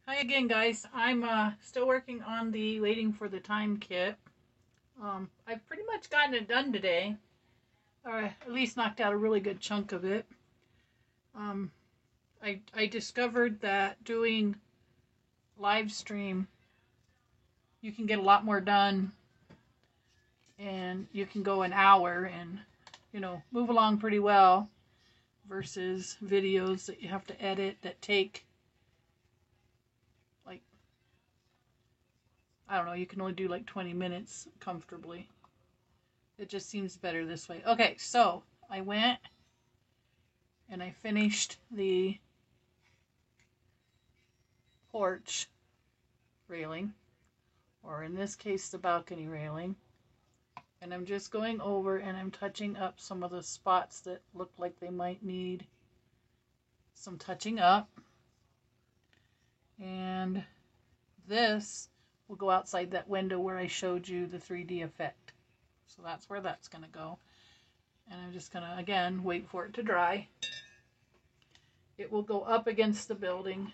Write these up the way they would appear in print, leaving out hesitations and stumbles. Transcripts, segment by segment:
Hi again, guys. I'm still working on the Waiting for the Time kit. I've pretty much gotten it done today, or at least knocked out a really good chunk of it. Um, I discovered that doing live stream, you can get a lot more done, and you can go an hour and move along pretty well versus videos that you have to edit that take, like, I don't know, you can only do like 20 minutes comfortably. It just seems better this way. Okay, so I went and I finished the porch railing, or in this case, the balcony railing. And I'm just going over and I'm touching up some of the spots that look like they might need some touching up. And this will go outside that window where I showed you the 3D effect. So that's where that's going to go. And I'm just going to, again, wait for it to dry. It will go up against the building,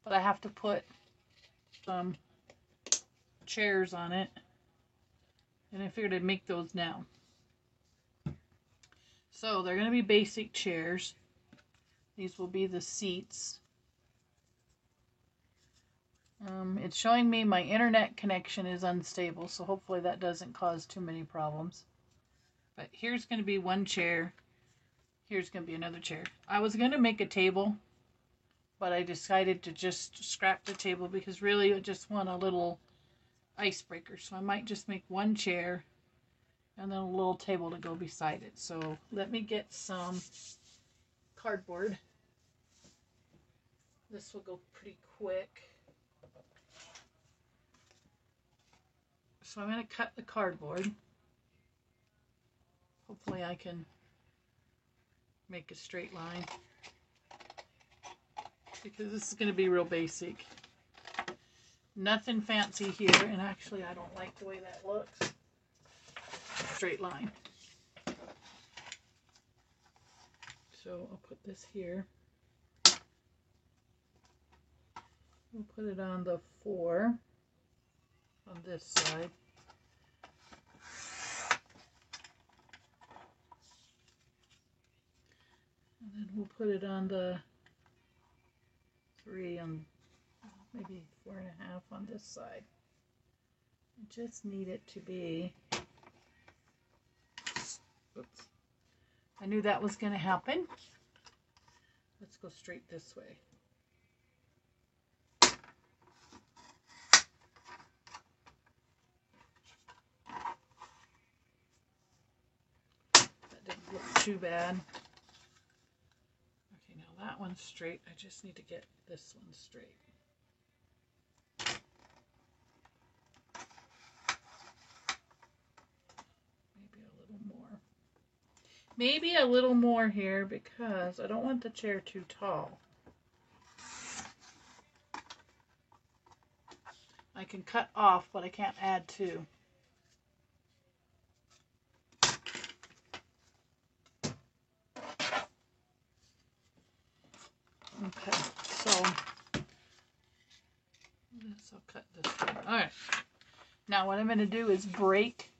but I have to put some chairs on it, and I figured I'd make those now. So they're going to be basic chairs. These will be the seats. It's showing me my internet connection is unstable, so hopefully that doesn't cause too many problems. But here's going to be one chair. Here's going to be another chair. I was going to make a table, but I decided to just scrap the table because really I just want a little icebreaker. So I might just make one chair and then a little table to go beside it. So let me get some cardboard. This will go pretty quick. So I'm going to cut the cardboard. Hopefully I can make a straight line, because this is going to be real basic. Nothing fancy here, and actually I don't like the way that looks. Straight line. So I'll put this here. We'll put it on the 4 on this side. And then we'll put it on the 3 on maybe 4.5 on this side. I just need it to be, oops. I knew that was going to happen. Let's go straight this way. That didn't look too bad. Okay, now that one's straight. I just need to get this one straight. Maybe a little more here because I don't want the chair too tall. I can cut off, but I can't add to. Okay, so this, I'll cut this one. All right. Now what I'm going to do is break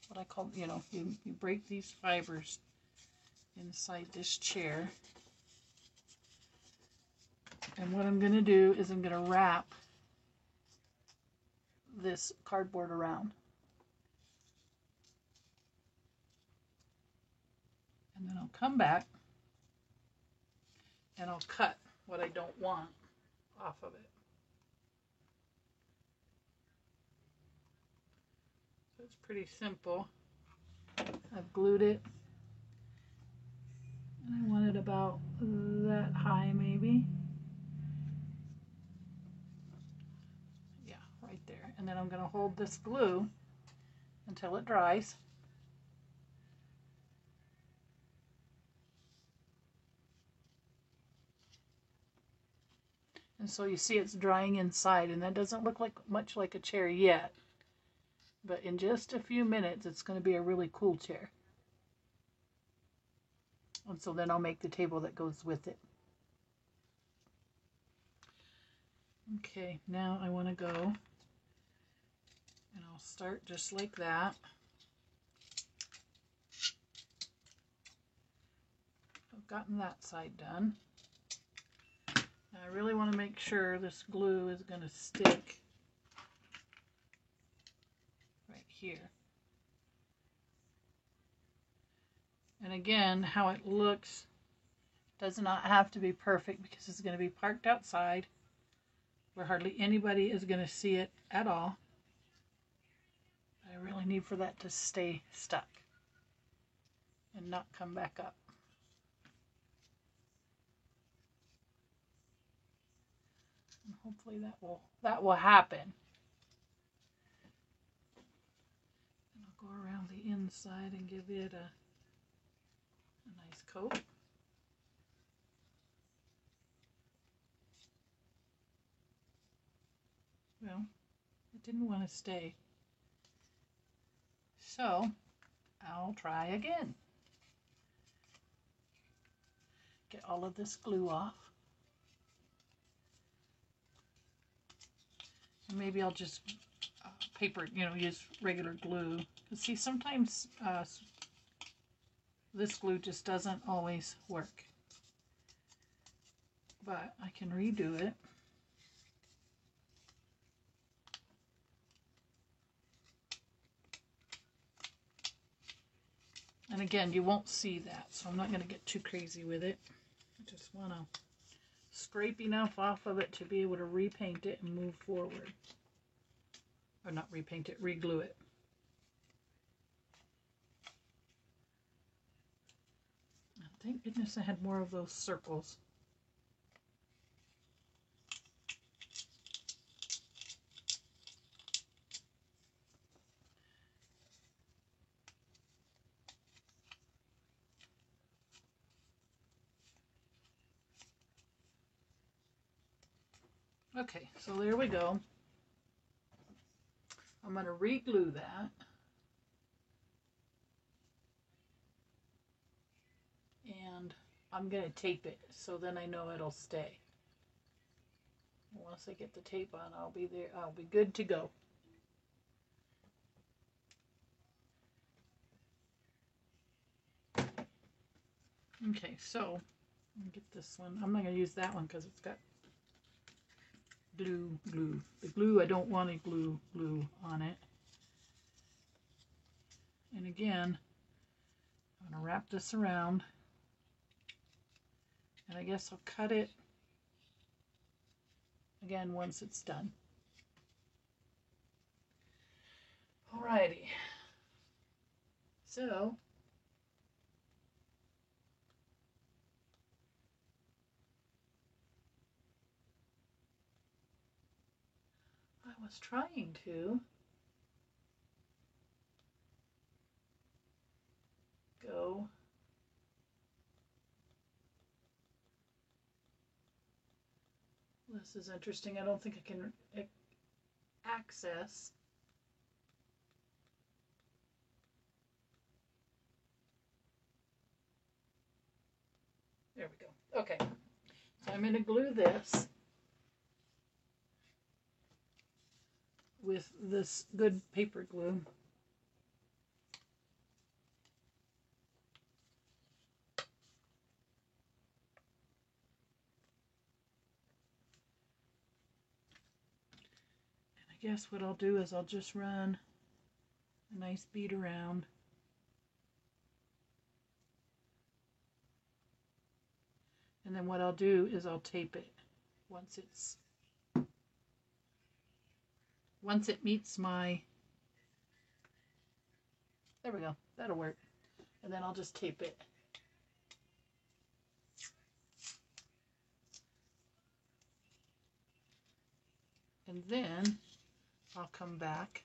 what I call, you break these fibers inside this chair. And what I'm going to do is I'm going to wrap this cardboard around. And then I'll come back and I'll cut what I don't want off of it. So it's pretty simple. I've glued it. And I want it about that high maybe. Yeah, right there. And then I'm going to hold this glue until it dries. And so you see it's drying inside, and that doesn't look like much like a chair yet. But in just a few minutes, it's going to be a really cool chair. And so then I'll make the table that goes with it. Okay, now I want to go, and I'll start just like that. I've gotten that side done. Now I really want to make sure this glue is going to stick right here. And again, how it looks does not have to be perfect because it's going to be parked outside where hardly anybody is going to see it at all. I really need for that to stay stuck and not come back up. And hopefully that will happen. And I'll go around the inside and give it a nice coat. Well, it didn't want to stay. So I'll try again. Get all of this glue off. And maybe I'll just paper, use regular glue. See, sometimes this glue just doesn't always work. But I can redo it. And again, you won't see that, so I'm not going to get too crazy with it. I just want to scrape enough off of it to be able to repaint it and move forward. Or not repaint it, reglue it. Thank goodness I had more of those circles. Okay, so there we go. I'm going to re-glue that. And I'm going to tape it so then I know it'll stay. Once I get the tape on, I'll be there. I'll be good to go. Okay, so get this one. I'm not going to use that one because it's got glue. The glue, I don't want any glue on it. And again, I'm going to wrap this around. And I guess I'll cut it again once it's done. Alrighty. So I was trying to go this is interesting. I don't think I can access there we go. Okay, so I'm going to glue this with this good paper glue. And I guess what I'll do is I'll just run a nice bead around. And then what I'll do is I'll tape it once it meets my, there we go, that'll work. And then I'll just tape it. And then I'll come back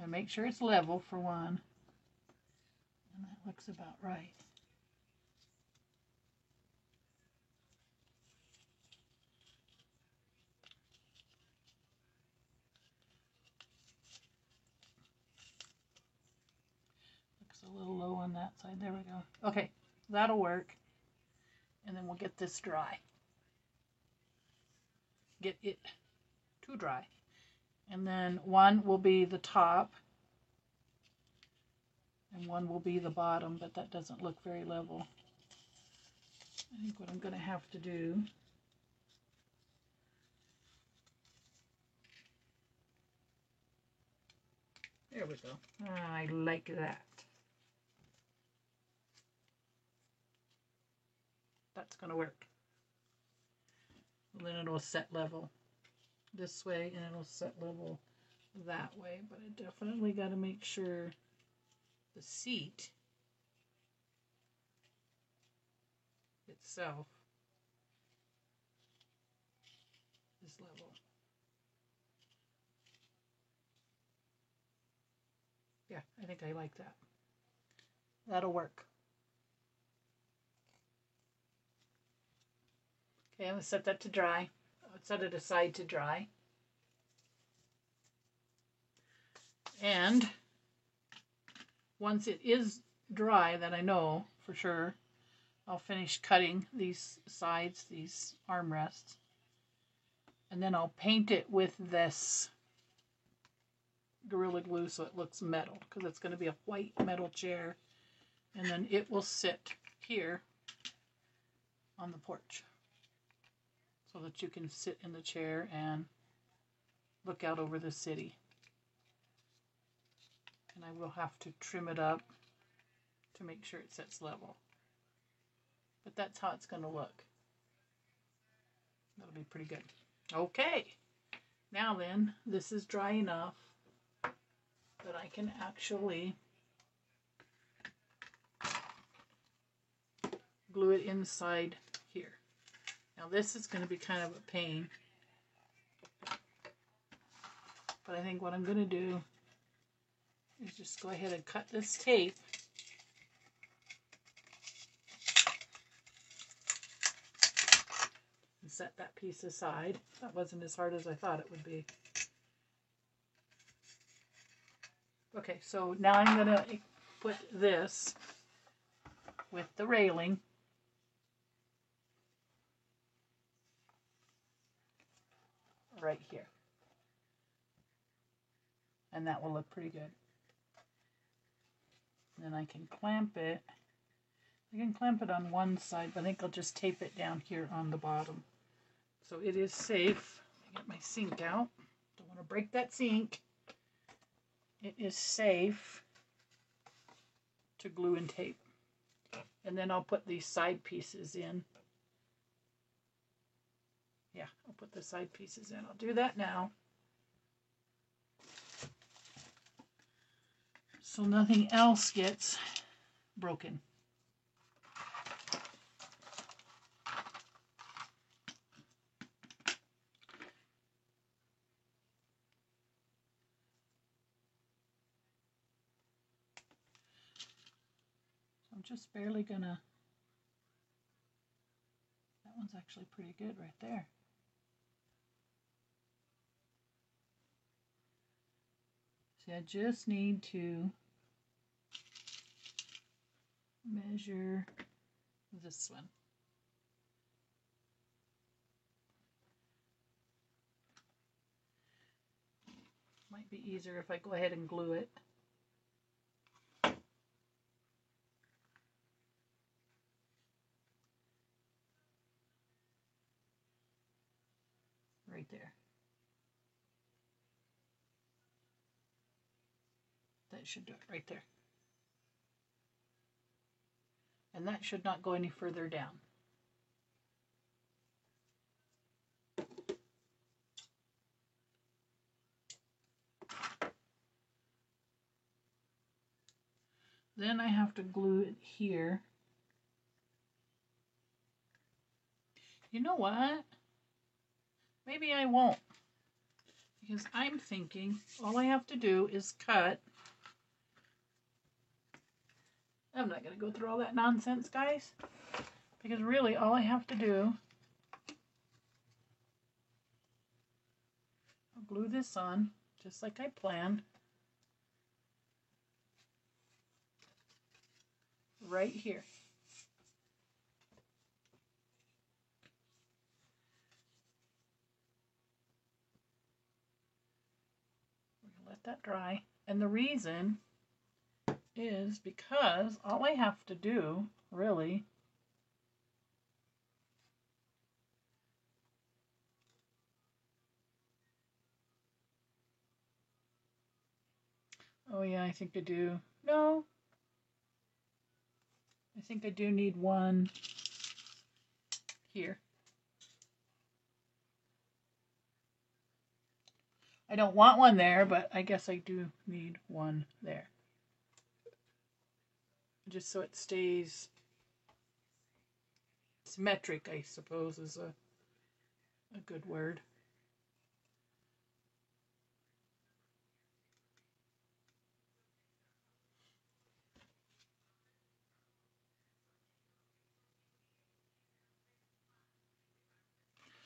and make sure it's level for one. And that looks about right. Looks a little low on that side. There we go. Okay, that'll work. And then we'll get this dry. Get it to dry. And then one will be the top and one will be the bottom, but that doesn't look very level. I think what I'm going to have to do there we go. I like that. That's going to work. And then it'll set level this way and it'll set level that way, but I definitely got to make sure the seat itself is level. Yeah, I think I like that. That'll work. Okay, I'm going to set that to dry. I'll set it aside to dry. And once it is dry, that I know for sure, I'll finish cutting these sides, these armrests. And then I'll paint it with this Gorilla Glue so it looks metal, because it's going to be a white metal chair. And then it will sit here on the porch so that you can sit in the chair and look out over the city. And I will have to trim it up to make sure it sits level. But that's how it's going to look. That'll be pretty good. Okay, now then, this is dry enough that I can actually glue it inside here. Now this is going to be kind of a pain, but I think what I'm going to do is just go ahead and cut this tape and set that piece aside. That wasn't as hard as I thought it would be. Okay, so now I'm going to put this with the railing right here. And that will look pretty good. And then I can clamp it. I can clamp it on one side, but I think I'll just tape it down here on the bottom. So it is safe. I get my sink out. Don't want to break that sink. It is safe to glue and tape. And then I'll put these side pieces in. Yeah, I'll put the side pieces in. I'll do that now. So nothing else gets broken. I'm just barely gonna, that one's actually pretty good right there. See, I just need to measure this one. Might be easier if I go ahead and glue it. Right there. That should do it right there. And that should not go any further down. Then I have to glue it here. You know what? Maybe I won't. Because I'm thinking all I have to do is cut. I'm not going to go through all that nonsense, guys. Because really all I have to do, I'll glue this on just like I planned. Right here. let that dry. And the reason is because all I have to do, really, oh yeah, I think I do. No, I think I do need one here. I don't want one there, but I guess I do need one there. Just so it stays symmetric, I suppose, is a good word.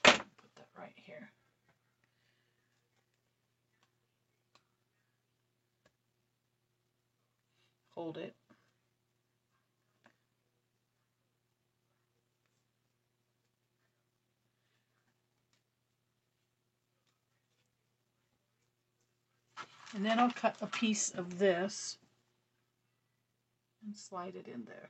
Put that right here. Hold it. And then I'll cut a piece of this and slide it in there.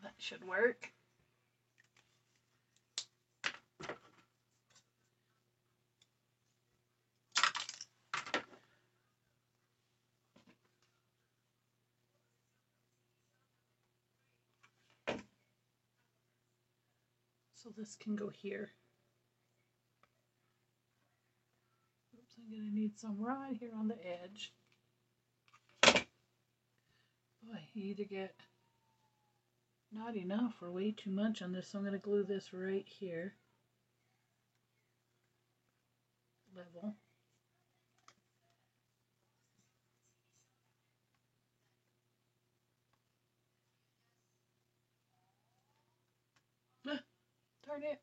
That should work. So this can go here. Oops, I'm going to need some right here on the edge. Boy, you either get not enough or way too much on this, so I'm going to glue this right here. Level. Darn it.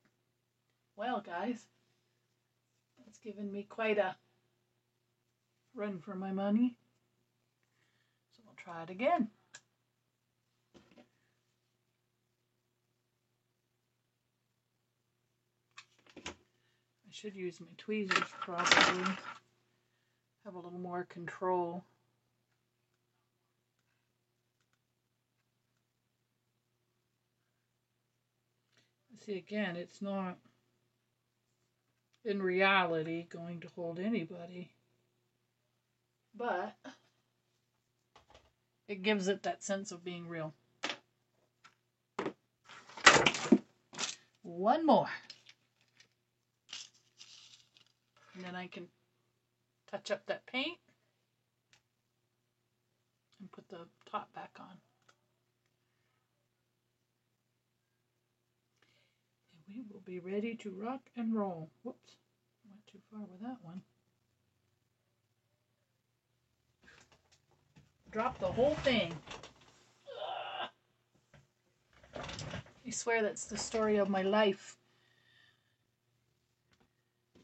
Well, guys, that's given me quite a run for my money. So I'll try it again. I should use my tweezers probably. Have a little more control. See, again, it's not in reality going to hold anybody, but it gives it that sense of being real. One more. And then I can touch up that paint and put the top back on. And we will be ready to rock and roll. Whoops, went too far with that one. Drop the whole thing. I swear that's the story of my life.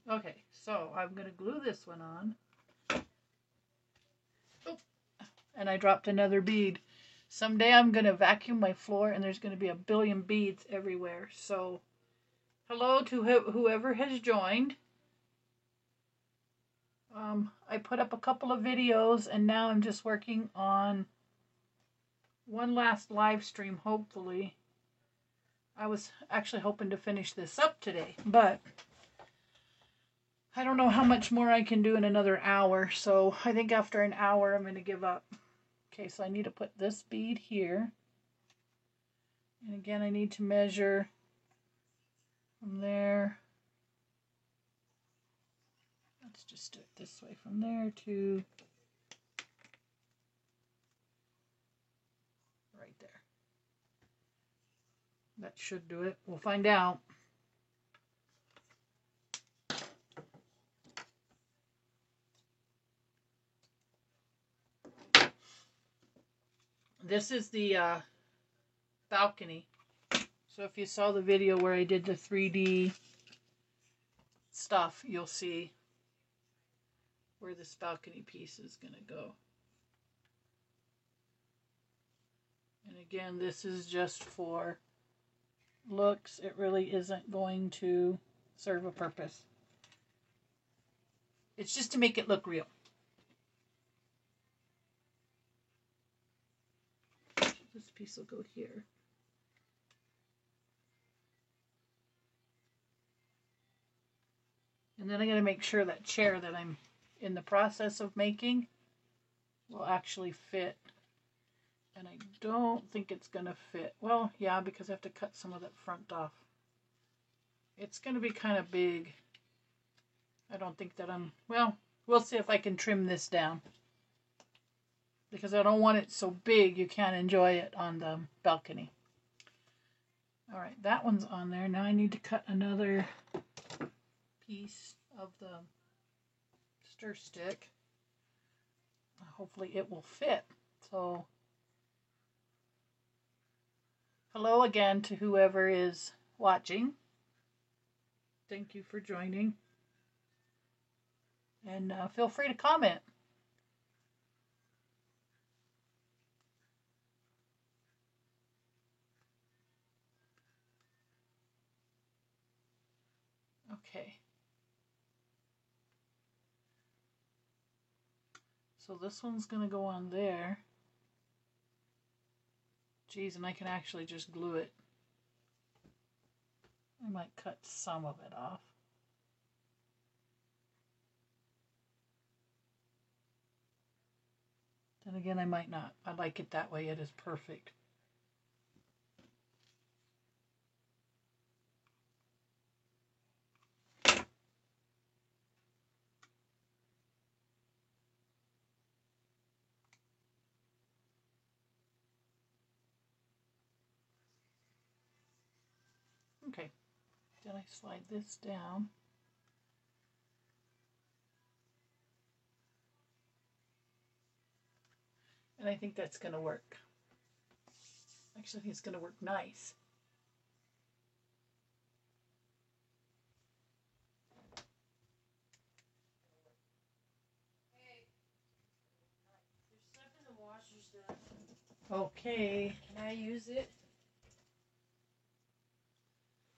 Okay, so I'm going to glue this one on. Oh, and I dropped another bead. Someday I'm going to vacuum my floor and there's going to be a billion beads everywhere. So, hello to whoever has joined. I put up a couple of videos and now I'm just working on one last live stream, hopefully. I was actually hoping to finish this up today, but I don't know how much more I can do in another hour, so I think after an hour I'm going to give up. Okay, so I need to put this bead here. And again, I need to measure from there. Let's just do it this way, from there to right there. That should do it. We'll find out. This is the balcony. So if you saw the video where I did the 3D stuff, you'll see where this balcony piece is going to go. And again, this is just for looks. It really isn't going to serve a purpose. It's just to make it look real. This piece will go here. And then I got to make sure that chair that I'm in the process of making will actually fit. And I don't think it's going to fit. Well, yeah, because I have to cut some of that front off. It's going to be kind of big. I don't think that well, we'll see if I can trim this down. Because I don't want it so big you can't enjoy it on the balcony. All right, that one's on there. Now I need to cut another piece of the stir stick. Hopefully it will fit. So, hello again to whoever is watching. Thank you for joining. And feel free to comment. Okay. So this one's going to go on there. Geez, and I can actually just glue it. I might cut some of it off. Then again, I might not. I like it that way. It is perfect. Okay, then I slide this down. And I think that's going to work. Actually, I think it's going to work nice. Hey, there's stuff in the washers that... Okay. Can I use it?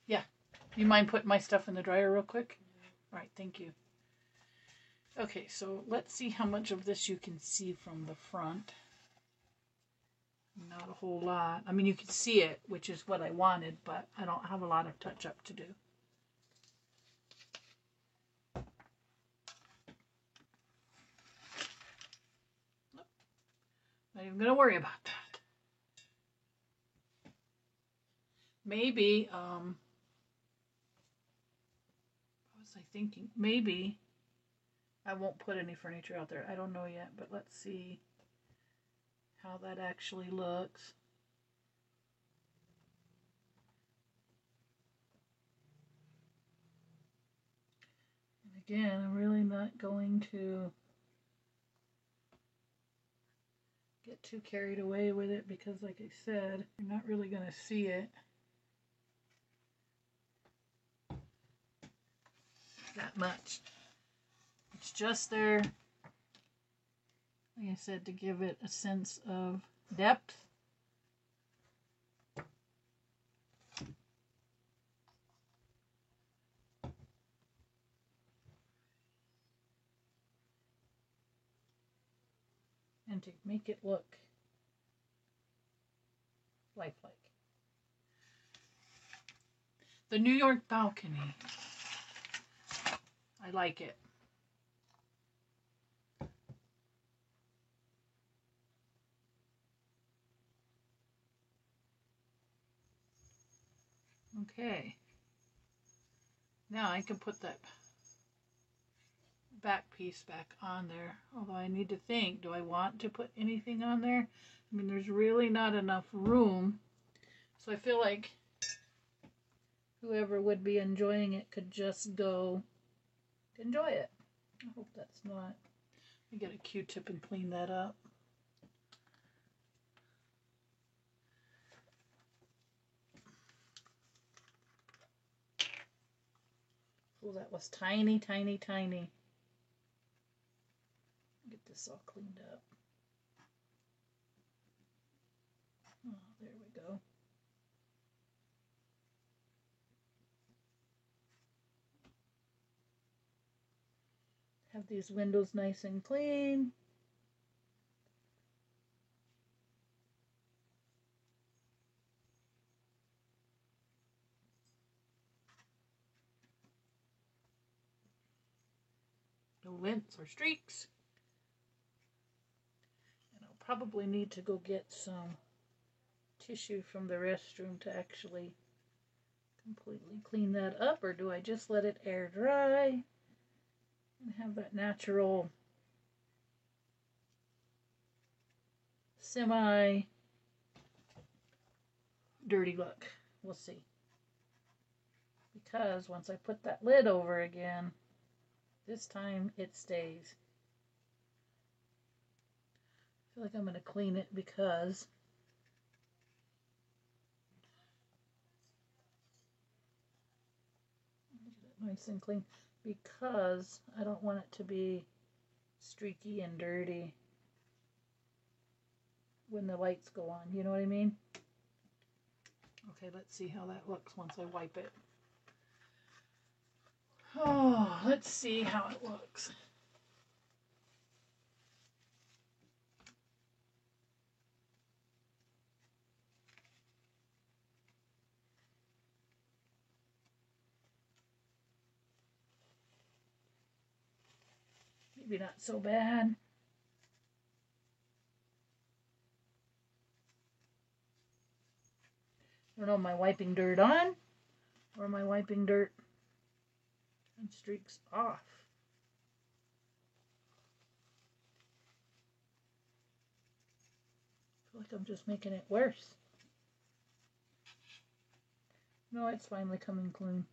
Yeah. You mind putting my stuff in the dryer real quick? All right, thank you. Okay, so let's see how much of this you can see from the front. Not a whole lot. I mean, you can see it, which is what I wanted, but I don't have a lot of touch-up to do. Nope. Not even going to worry about that. Maybe, what was I thinking? Maybe I won't put any furniture out there. I don't know yet, but let's see how that actually looks. And again, I'm really not going to get too carried away with it because, like I said, you're not really going to see it that much. It's just there, like I said, to give it a sense of depth. And to make it look lifelike. The New York balcony. I like it. Okay. Now I can put that back piece back on there. Although I need to think, do I want to put anything on there? I mean, there's really not enough room. So I feel like whoever would be enjoying it could just go enjoy it. I hope that's not. Let me get a Q-tip and clean that up. Oh, that was tiny, tiny, tiny. Get this all cleaned up. Oh, there we go. Have these windows nice and clean. No lint or streaks. And I'll probably need to go get some tissue from the restroom to actually completely clean that up, or do I just let it air dry and have that natural semi dirty look? We'll see. Because once I put that lid over again, this time it stays. I feel like I'm going to clean it because nice and clean, because I don't want it to be streaky and dirty when the lights go on. You know what I mean? Okay, let's see how that looks once I wipe it. Oh, let's see how it looks. Maybe not so bad. I don't know, am I wiping dirt on? Or am I wiping dirt and streaks off? I feel like I'm just making it worse. No, it's finally coming clean.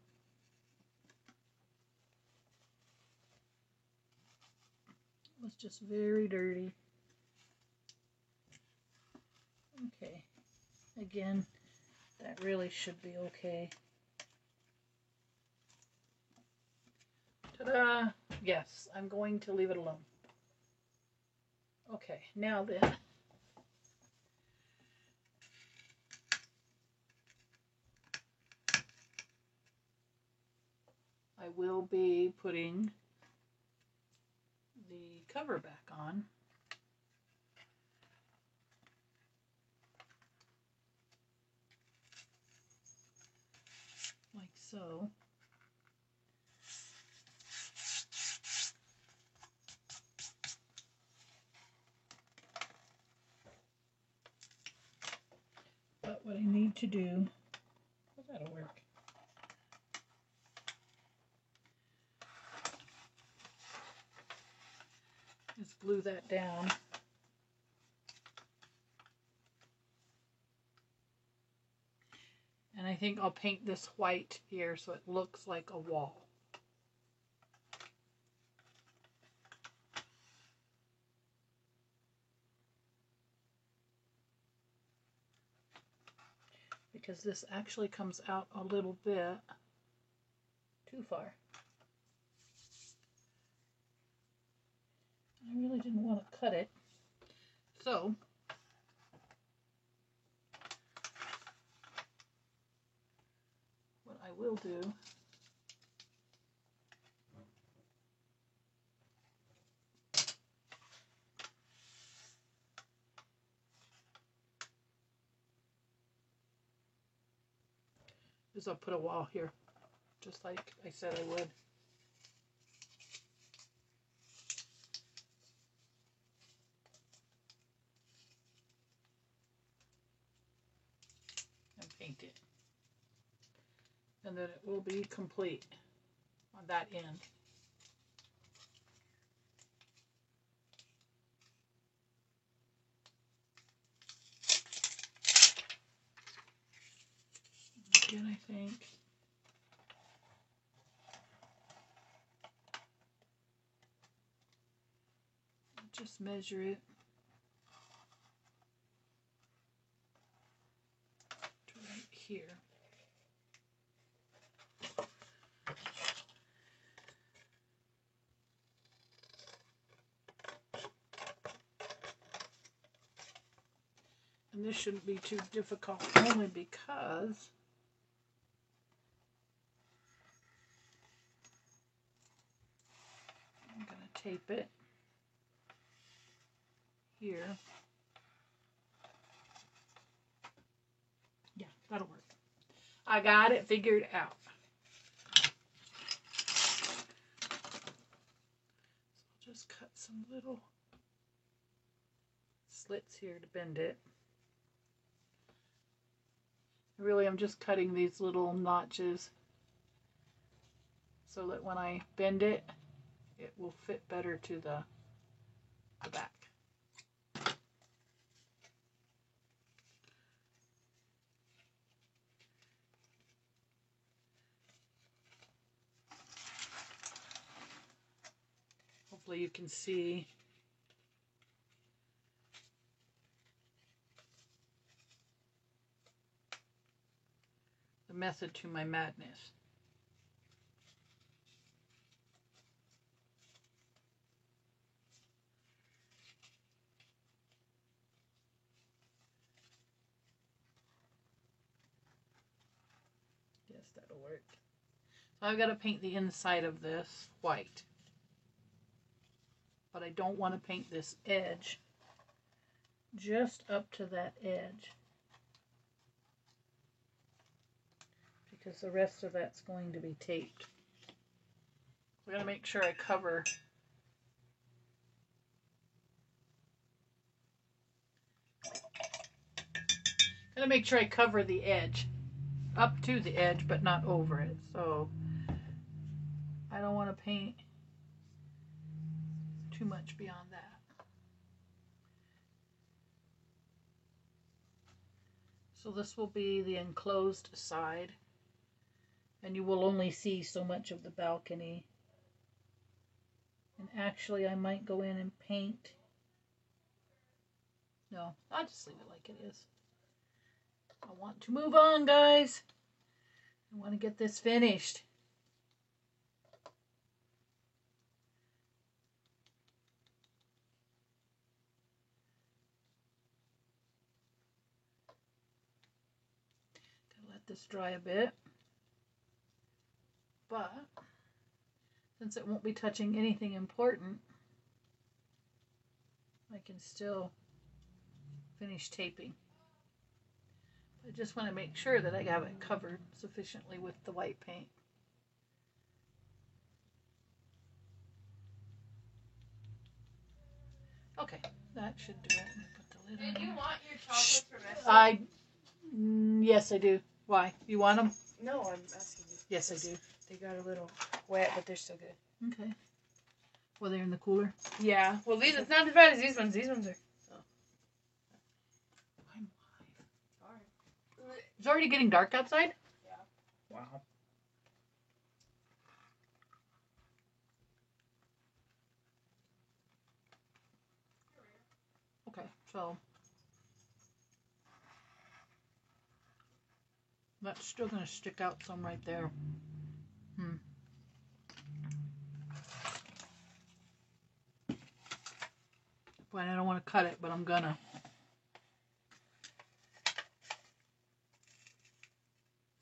It was just very dirty. Okay. Again, that really should be okay. Ta-da! Yes, I'm going to leave it alone. Okay, now then. I will be putting the cover back on. Like so. But what I need to do, well, that'll work. Just glue that down. And I think I'll paint this white here so it looks like a wall. Because this actually comes out a little bit too far. I really didn't want to cut it. So, what I will do is I'll put a wall here, just like I said I would. And paint it. And then it will be complete on that end. Again, I think just measure it to right here. And And this shouldn't be too difficult, only because I'm going to tape it here. Yeah, that'll work. I got it figured out. So I'll just cut some little slits here to bend it. Really, I'm just cutting these little notches so that when I bend it, it will fit better to the back. Hopefully you can see the method to my madness. Yes, that'll work. So I've got to paint the inside of this white. But I don't want to paint this edge. Just up to that edge. Because the rest of that's going to be taped. We're going to make sure I cover the edge. Up to the edge, but not over it. So I don't want to paint too much beyond that. So this will be the enclosed side. And you will only see so much of the balcony. And actually I might go in and paint. No, I'll just leave it like it is. I want to move on, guys. I want to get this finished. Gotta let this dry a bit. But since it won't be touching anything important, I can still finish taping. I just want to make sure that I have it covered sufficiently with the white paint. Okay, that should do it. Put the lid on. Do you want your chocolates for Messi? Yes, I do. Why? You want them? No, I'm asking you. Yes, I do. They got a little wet, but they're still good. Okay. Well, they're in the cooler? Yeah. Well, these it's not as bad as these ones. These ones are. I'm live. Sorry. It's already getting dark outside? Yeah. Wow. Okay, so that's still going to stick out some right there. But I don't want to cut it, but I'm gonna.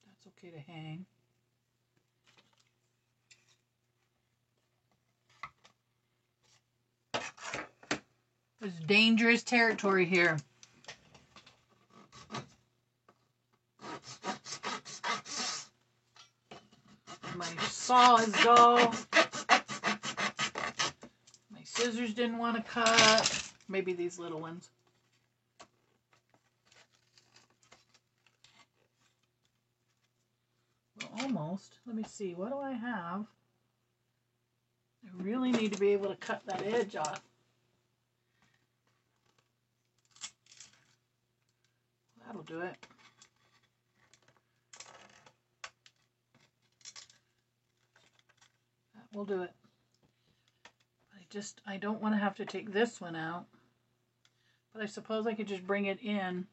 That's okay to hang. It's dangerous territory here. My saw is dull. My scissors didn't want to cut. Maybe these little ones. Well, almost. Let me see. What do I have? I really need to be able to cut that edge off. That'll do it. That will do it. I don't want to have to take this one out. But I suppose I could just bring it in.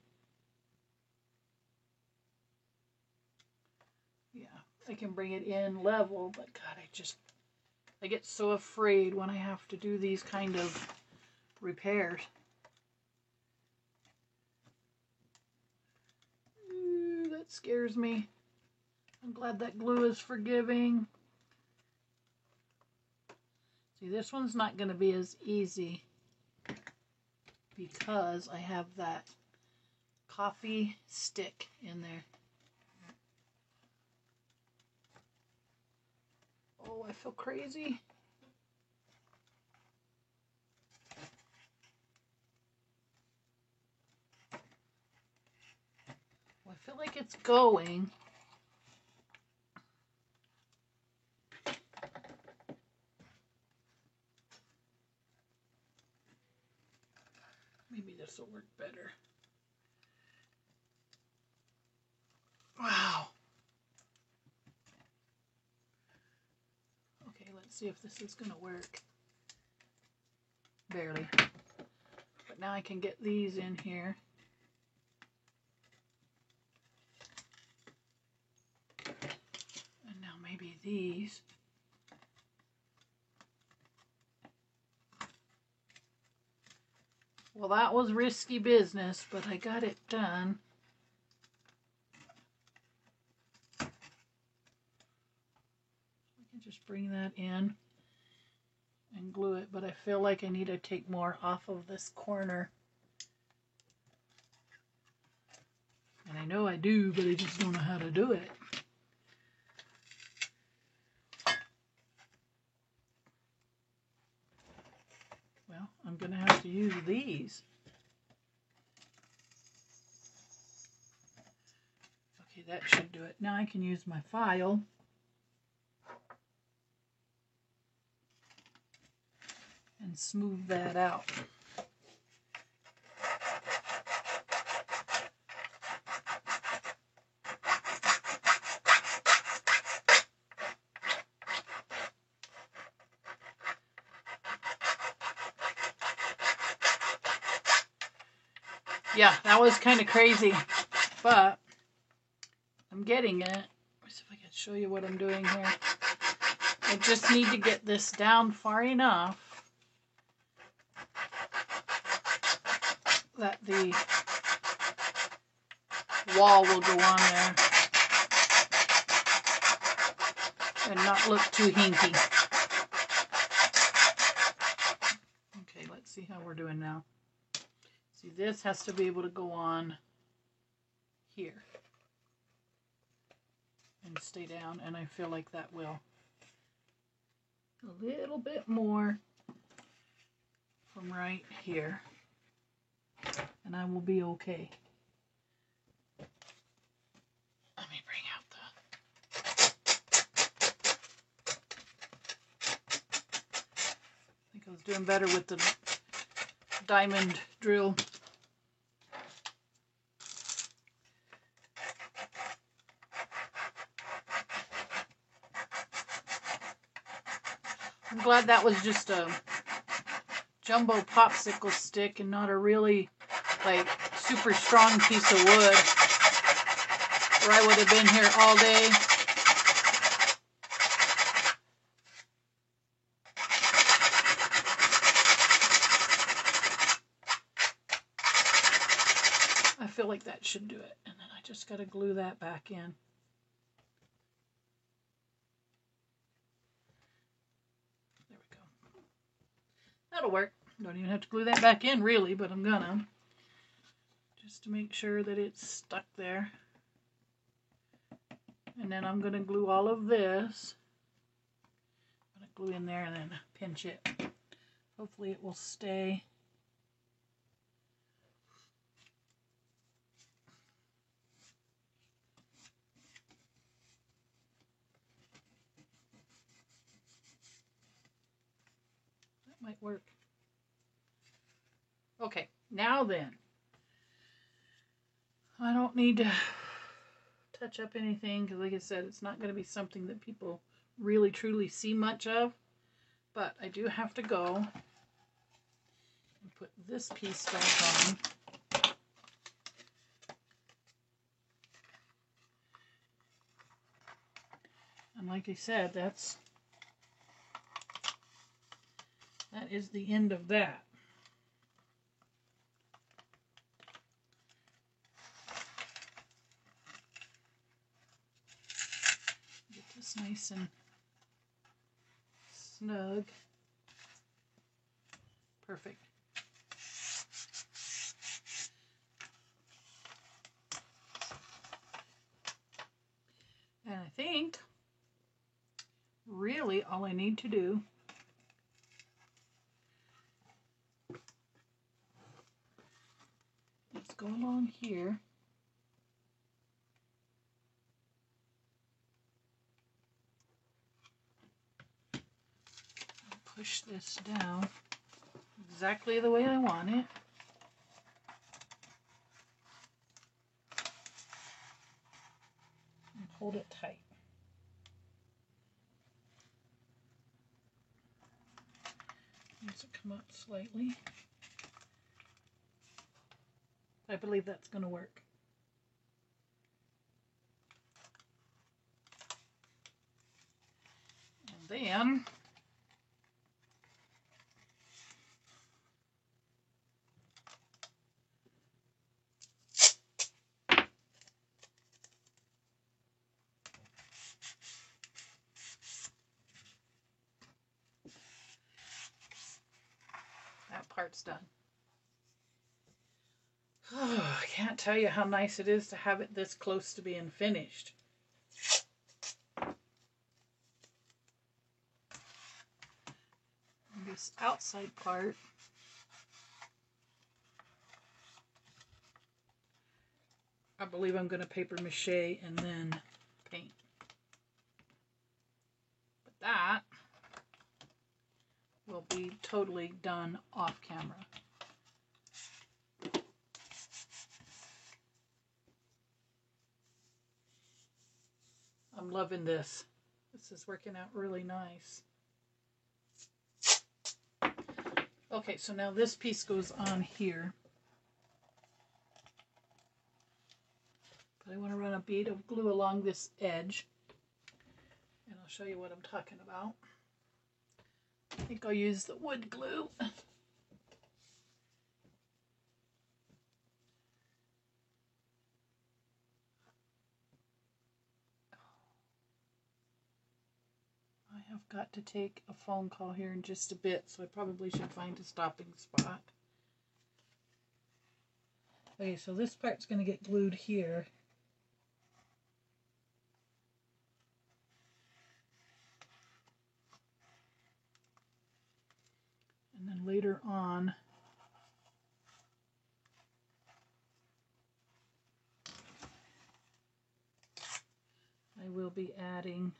Yeah, I can bring it in level, but God, I get so afraid when I have to do these kind of repairs. that scares me. I'm glad that glue is forgiving. See, this one's not going to be as easy because I have that coffee stick in there. Oh, I feel crazy. Well, I feel like it's going. Maybe this will work better. Wow. Okay, let's see if this is going to work. Barely. But now I can get these in here. And now maybe these. Well, that was risky business, but I got it done. I can just bring that in and glue it, but I feel like I need to take more off of this corner. And I know I do, but I just don't know how to do it. Well, I'm going to have to use these. Okay, that should do it. Now I can use my file. And smooth that out. Yeah, that was kind of crazy, but I'm getting it. Let's see if I can show you what I'm doing here. I just need to get this down far enough that the wall will go on there and not look too hinky. Okay, let's see how we're doing now. See, this has to be able to go on here and stay down, and I feel like that will. A little bit more from right here, and I will be okay. Let me bring out I think I was doing better with the diamond drill. I'm glad that was just a jumbo popsicle stick and not a really like super strong piece of wood, or I would have been here all day. I feel like that should do it, and then I just got to glue that back in. There we go. That'll work. Don't even have to glue that back in really, but I'm gonna. Just to make sure that it's stuck there. And then I'm gonna glue all of this. I'm gonna glue in there and then pinch it. Hopefully it will stay. That might work. Okay, now then. I don't need to touch up anything because, like I said, it's not going to be something that people really truly see much of. But I do have to go and put this piece back on. And like I said, that is the end of that. nice and snug. Perfect. And I think really all I need to do is go along here and push this down exactly the way I want it. And hold it tight. Needs to come up slightly. I believe that's going to work. And then that part's done. Oh, I can't tell you how nice it is to have it this close to being finished. And this outside part, I believe I'm going to paper mache and then paint. But that will be totally done off camera. I'm loving this. This is working out really nice. Okay, so now this piece goes on here. But I want to run a bead of glue along this edge. And I'll show you what I'm talking about. I think I'll use the wood glue. I have got to take a phone call here in just a bit, so I probably should find a stopping spot. Okay, so this part's going to get glued here. And then later on, I will be adding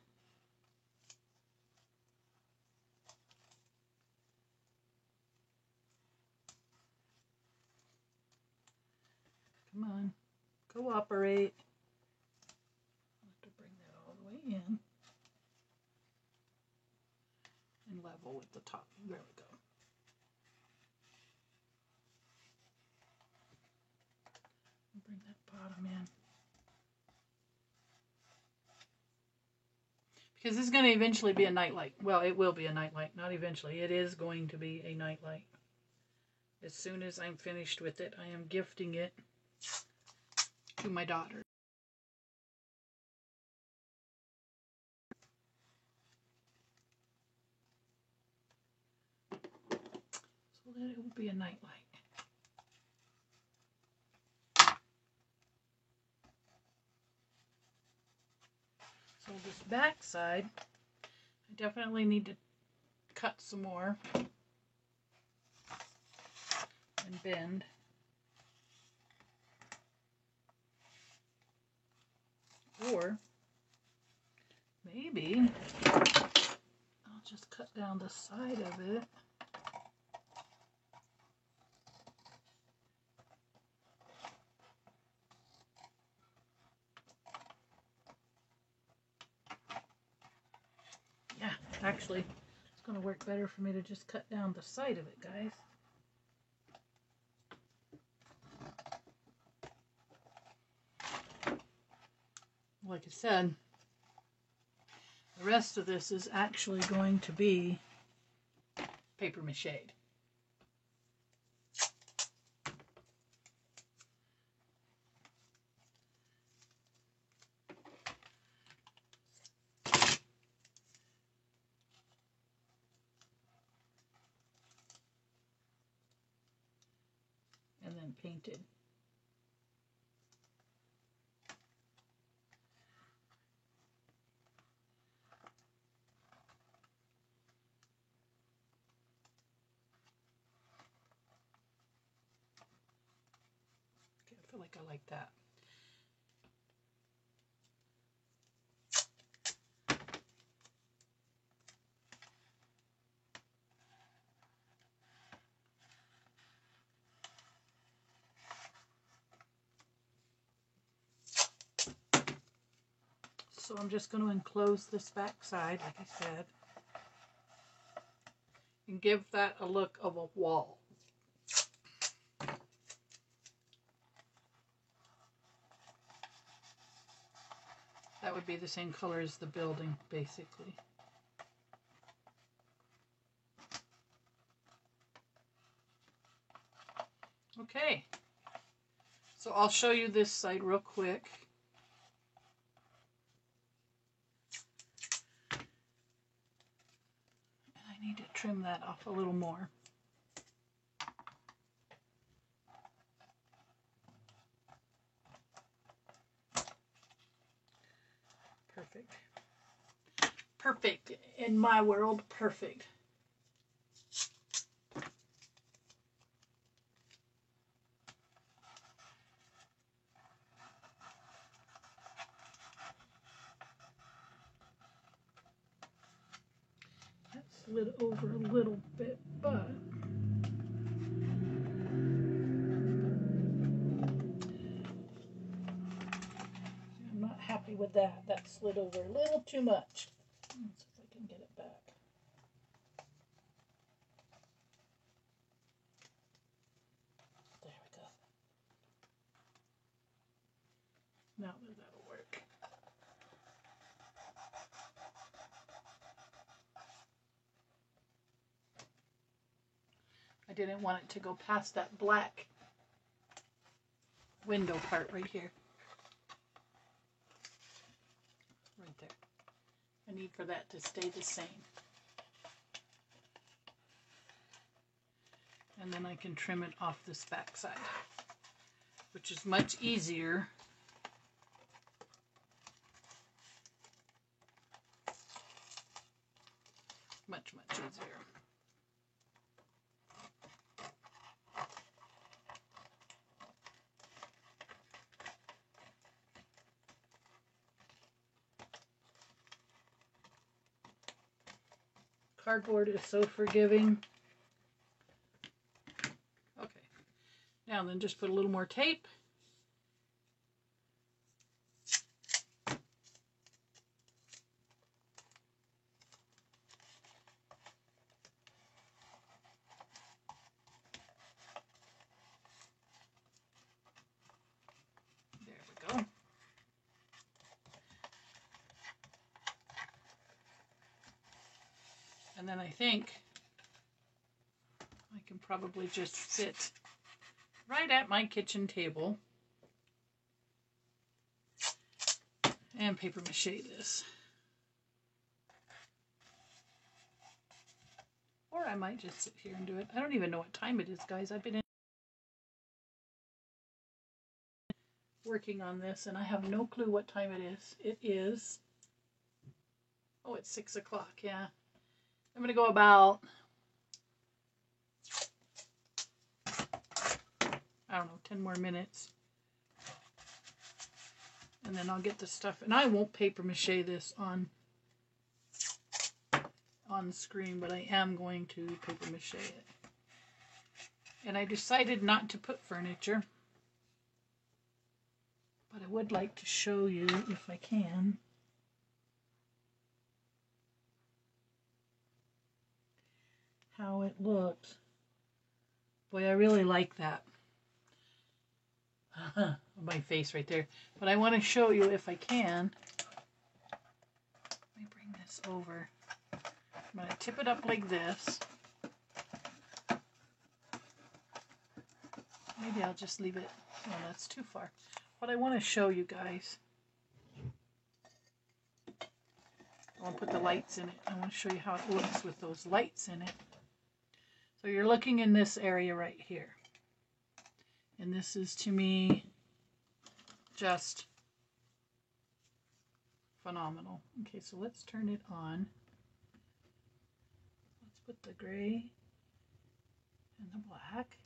come on, cooperate. I'll have to bring that all the way in and level with the top. There we go. Bring that bottom in. Because this is going to eventually be a nightlight. Well, it will be a nightlight. Not eventually. It is going to be a nightlight. As soon as I'm finished with it, I am gifting it to my daughter. So that it will be a nightlight. So this back side, I definitely need to cut some more and bend. Or maybe I'll just cut down the side of it. Yeah, actually, it's going to work better for me to just cut down the side of it, guys. Like I said, the rest of this is actually going to be paper mache. painted. Okay, I feel like I like that. So I'm just going to enclose this back side, like I said, and give that a look of a wall. That would be the same color as the building, basically. Okay, so I'll show you this side real quick. I need to trim that off a little more. Perfect. Perfect. In my world, perfect. That slid over a little bit, but I'm not happy with that. That slid over a little too much. Let's see if I can get it back. There we go. Now that'll work. I didn't want it to go past that black window part right here. Right there. I need for that to stay the same. And then I can trim it off this back side, which is much easier. Much easier. Cardboard is so forgiving. Okay, now then just put a little more tape. There we go. And then I think I can probably just sit right at my kitchen table and paper mache this. Or I might just sit here and do it. I don't even know what time it is, guys. I've been working on this and I have no clue what time it is. It is, oh, it's 6 o'clock, yeah. I'm going to go about, I don't know, 10 more minutes. And then I'll get the stuff, and I won't paper mache this on screen, but I am going to paper mache it. And I decided not to put furniture, but I would like to show you, if I can, how it looks. Boy, I really like that. My face right there. But I want to show you, if I can. Let me bring this over. I'm going to tip it up like this. Maybe I'll just leave it. Oh, that's too far. But I want to show you guys. I want to put the lights in it. I want to show you how it looks with those lights in it. So you're looking in this area right here. And this is, to me, just phenomenal. Okay, so let's turn it on. Let's put the gray and the black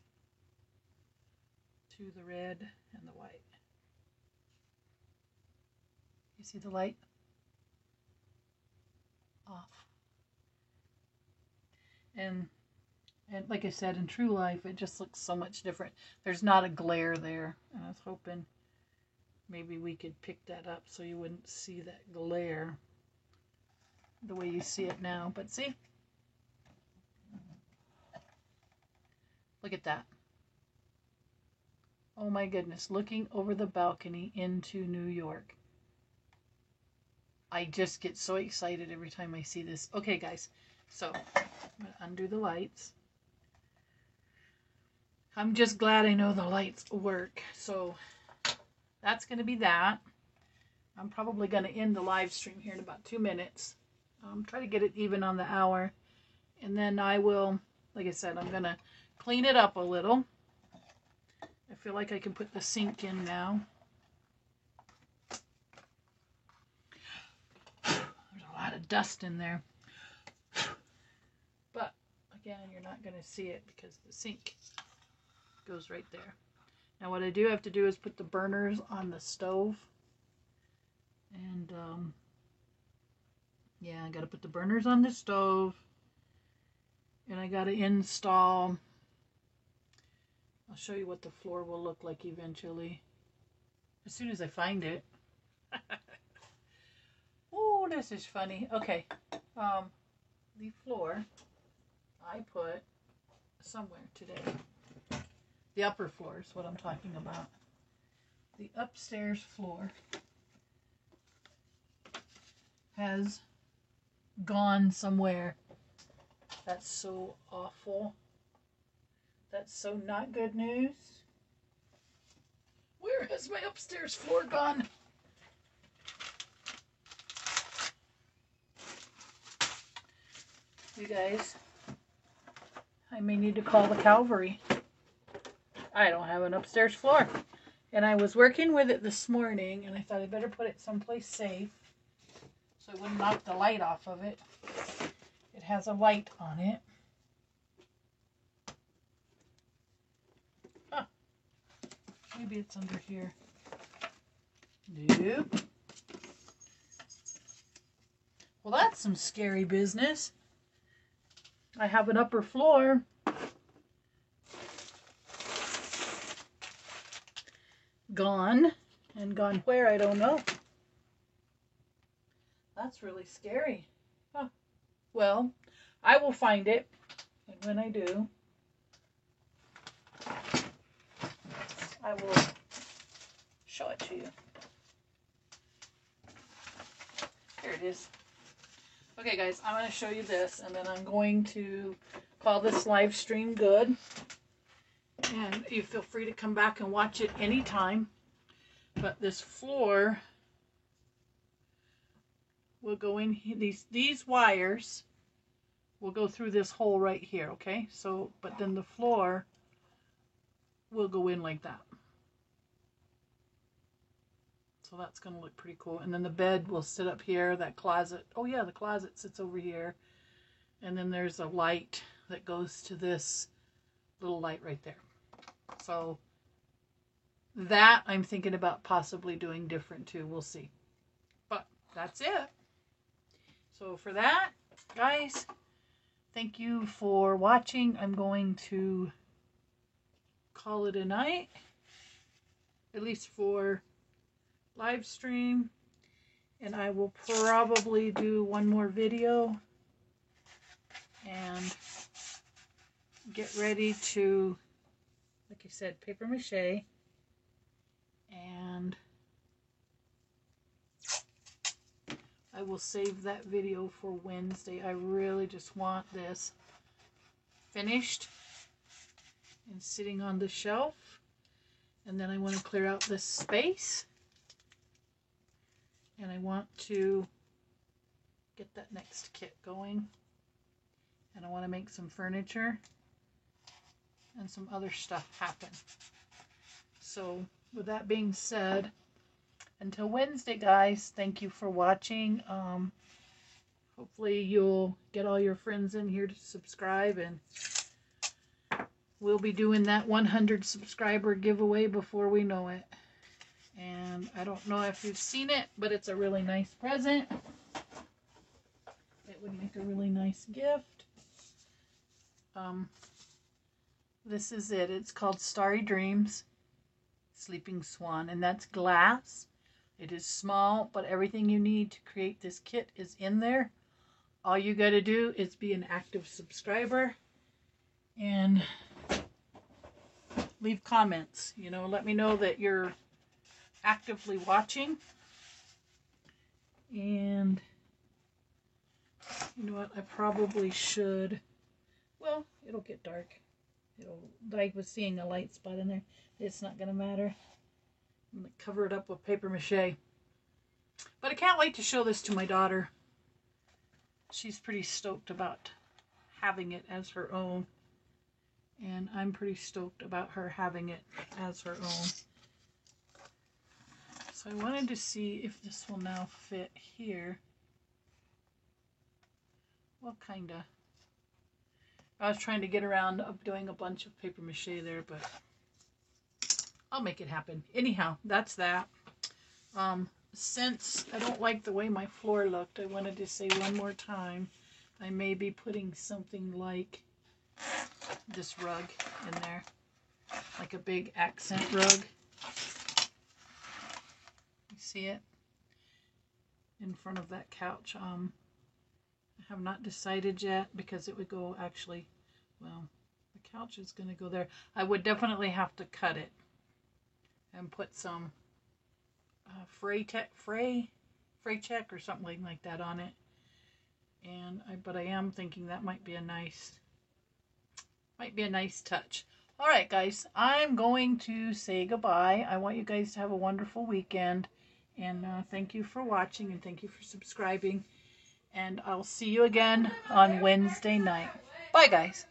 to the red and the white. You see the light? Off. And like I said, in true life, it just looks so much different. There's not a glare there. And I was hoping maybe we could pick that up so you wouldn't see that glare the way you see it now. But see? Look at that. Oh my goodness, looking over the balcony into New York. I just get so excited every time I see this. Okay, guys, so I'm going to undo the lights. I'm just glad I know the lights work. So that's going to be that. I'm probably going to end the live stream here in about 2 minutes. Try to get it even on the hour. And then I will, like I said, I'm going to clean it up a little. I feel like I can put the sink in now. There's a lot of dust in there. But again, you're not going to see it because the sink goes right there. Now what I do have to do is put the burners on the stove. And yeah, I got to put the burners on the stove. And I got to install, I'll show you what the floor will look like eventually. As soon as I find it. Oh, this is funny. Okay. The floor I put somewhere today. The upper floor is what I'm talking about. The upstairs floor has gone somewhere. That's so awful. That's so not good news. Where has my upstairs floor gone? You guys, I may need to call the cavalry. I don't have an upstairs floor. And I was working with it this morning, and I thought I'd better put it someplace safe so I wouldn't knock the light off of it. It has a light on it. Huh. Maybe it's under here. Nope. Well, that's some scary business. I have an upper floor. Gone. And gone where, I don't know. That's really scary. Huh. Well, I will find it. And when I do, I will show it to you. Here it is. Okay, guys, I'm going to show you this, and then I'm going to call this live stream good. And you feel free to come back and watch it anytime. But this floor will go in, these wires will go through this hole right here, okay? So, but then the floor will go in like that. So that's going to look pretty cool. And then the bed will sit up here, that closet. Oh yeah, the closet sits over here. And then there's a light that goes to this little light right there. So that I'm thinking about possibly doing different too. We'll see. But that's it. So for that, guys, thank you for watching. I'm going to call it a night, at least for live stream, and I will probably do one more video and get ready to, like I said, paper mache, and I will save that video for Wednesday. I really just want this finished and sitting on the shelf, and then I want to clear out this space. And I want to get that next kit going. And I want to make some furniture and some other stuff happen. So with that being said, until Wednesday, guys, thank you for watching. Hopefully you'll get all your friends in here to subscribe, and we'll be doing that 100 subscriber giveaway before we know it. And I don't know if you've seen it, but it's a really nice present. It would make a really nice gift. This is it. It's called Starry Dreams Sleeping Swan, and that's glass. It is small, but everything you need to create this kit is in there. All you got to do is be an active subscriber and leave comments. You know, let me know that you're actively watching. And you know what? I probably should. Well, it'll get dark. I was seeing a light spot in there. It's not going to matter. I'm going to cover it up with paper mache. But I can't wait to show this to my daughter. She's pretty stoked about having it as her own. And I'm pretty stoked about her having it as her own. So I wanted to see if this will now fit here. Well, kinda. I was trying to get around doing a bunch of paper mache there, but I'll make it happen. Anyhow, that's that. Since I don't like the way my floor looked, I wanted to say one more time, I may be putting something like this rug in there, like a big accent rug. You see it? In front of that couch. I have not decided yet, because it would go actually, well, the couch is going to go there. I would definitely have to cut it and put some fray check or something like that on it. But I am thinking that might be a nice touch. All right, guys, I'm going to say goodbye. I want you guys to have a wonderful weekend, and thank you for watching, and thank you for subscribing. And I'll see you again on Wednesday night. Bye, guys.